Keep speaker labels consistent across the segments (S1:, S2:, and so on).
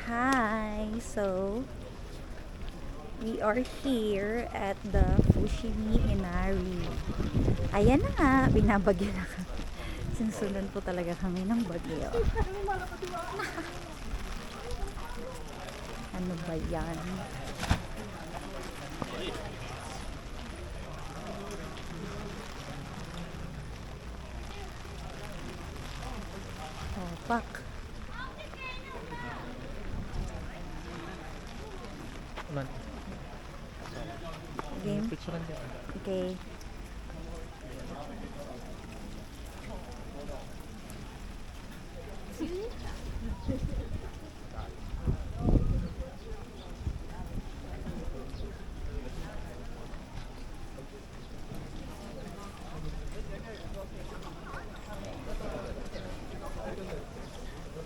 S1: Hi! So, we are here at the Fushimi Inari. Ayan na nga, binabagyo na kami. Sinusundan po talaga kami ng bagyo. Ano ba yan? Oh, pak. Game? Okay.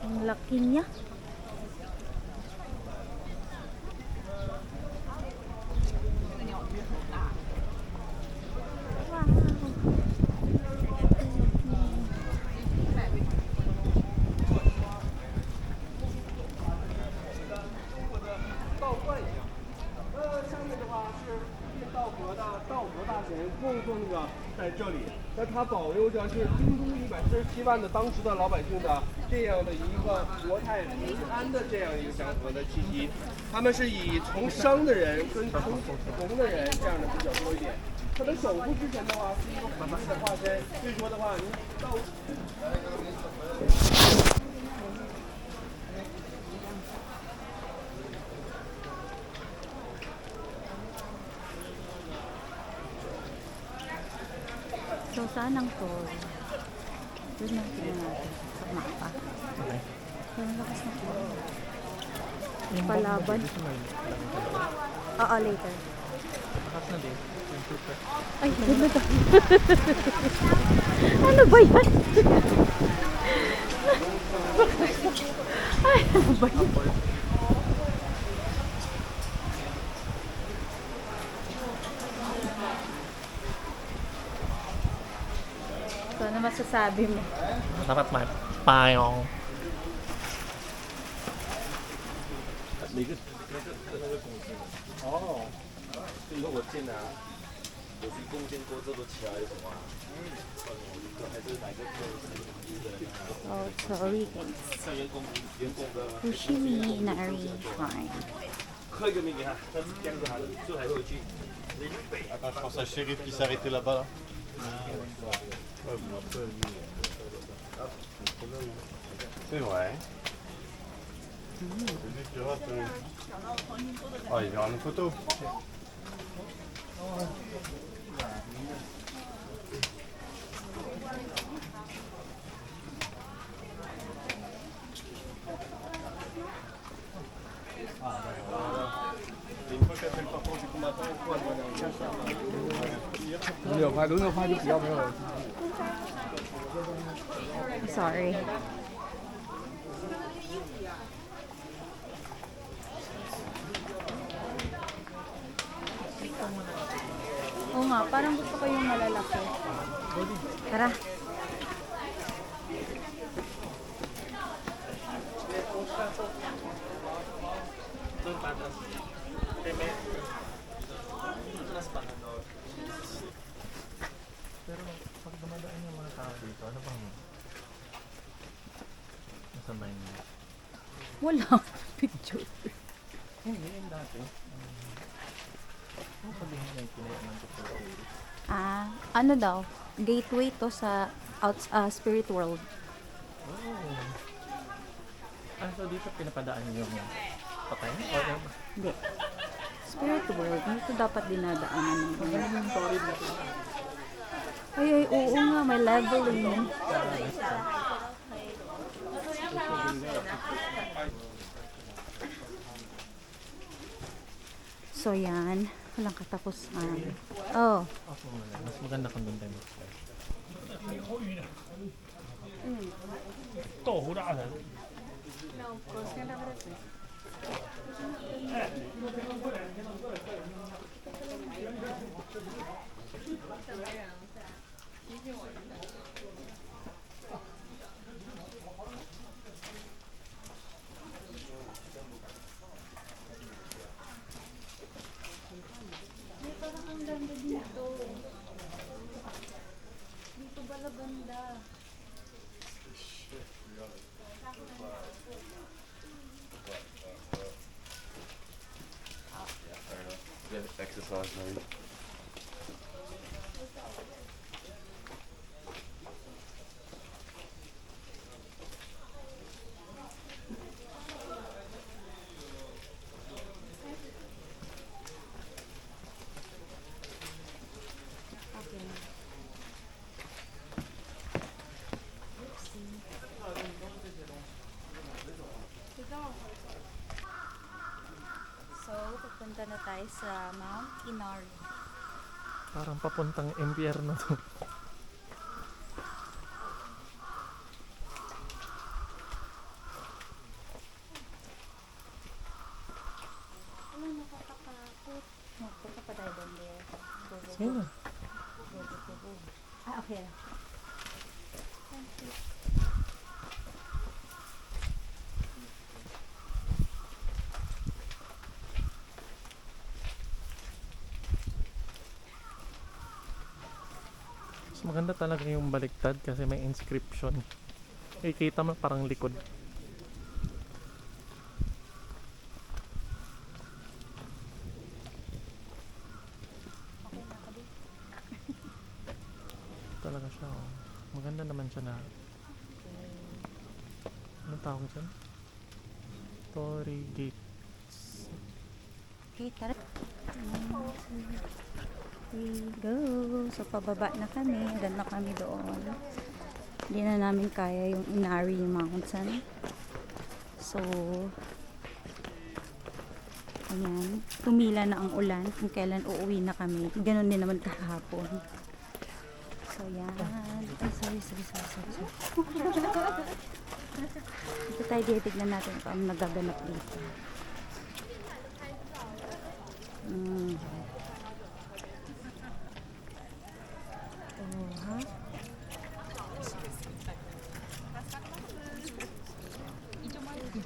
S1: Ang laki niya.
S2: 在这里，那它保留着是京都147万的当时的老百姓的这样的一个国泰民安的这样一个祥和的气息。他们是以从商的人跟从农的人这样的比较多一点。它的首富之前的话是一个虎力的化身，所以说的话，你到。
S1: So, saan ang tour? Doon lang tingnan natin sa mapa.
S3: Okay.
S1: So, ang lakas na tour. Palaban. Oo, later.
S3: Takas na din. Yung super.
S1: Ay, ano ba? Ano ba yan? Ay, ano ba yan? So, ano masasabi mo?
S3: Dapat may payong.
S2: 哦，以后我进来，我是贡献过这个起来什么？还是哪个
S1: Oh, sorry guys. Fushimi Inari Shrine.
S2: 刻一个名给他，他这样子还就还会去。
S4: Attends, je pense à Shérif qui s'est arrêté là-bas. C'est vrai. Celui qui rate. Oh, il verra nos photos.
S2: Une fois qu'elle fait le parcours du combattant, il faut aller
S1: Sorry. Oo nga, parang gusto ko yung malalaki. Tara.
S3: Pero pag dumadaan yung mga tao dito, ano bang nasa mind mo?
S1: Wala. Picture.
S3: Hindi, yung dati. Ano sabihin na yung pinayaan ko sa
S1: Ano daw? Gateway to sa spirit world.
S3: Oh. So dito pinapadaan yung patay? Or
S1: Hindi. Spirit world. Dito dapat dinadaanan ng
S3: yung story dito?
S1: Ay, oo nga. May leveling. So, yan. Walang katapusan. Oh.
S3: Ako wala. Mas maganda kung doon tayo mag-start.
S5: 豆腐大神。
S4: 少所以。
S1: So, pupunta na tayo sa Mount Inari.
S3: Parang papuntang impyerno to.
S1: Ano, nakakatakot. Magpunta pa tayo doon there. Go, go,
S3: Sige
S1: go.
S3: na.
S1: Go, go, go, go. Ah, okay. Thank you.
S3: Mas maganda talaga yung baliktad kasi may inscription. Kita mo parang likod.
S1: Okay na ka,
S3: Talaga siya. Oh. Maganda naman siya na. Anong tawag dyan? Torii Gates.
S1: Okay, tara. We go. So, pababa na kami. Dan na kami doon. Hindi na namin kaya yung Inari Mountain. So, ayan. Tumila na ang ulan kung kailan uuwi na kami. Ganon din naman kahapon. So, yan. Ay, sorry. Dito tayo titignan natin kung ano nagaganap dito. Oh, ha?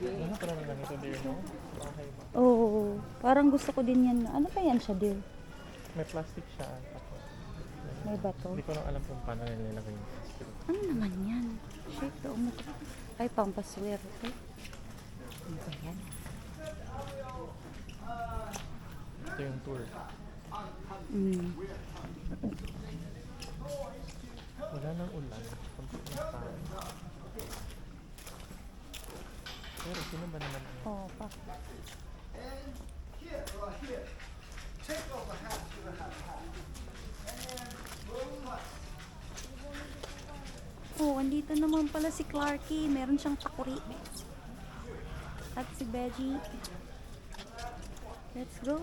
S3: Ano parang lang ito dear, no? Bahay ba?
S1: Oo. Parang gusto ko din yan. Ano pa yan siya, dear?
S3: May plastic siya. Tapos,
S1: May bato.
S3: hindi ko lang alam kung paano nilagay yung plastic.
S1: Ano naman yan? Shit, daw mo. Ay, pampaswerte. Ano yan?
S3: Ito yung tour. Wala nang ulan. Kunti lang tayo. Pero sino ba naman ang
S1: Oo, pa. Oh, andito naman pala si Clarky. Meron siyang takuri. At si Veggie. Let's go.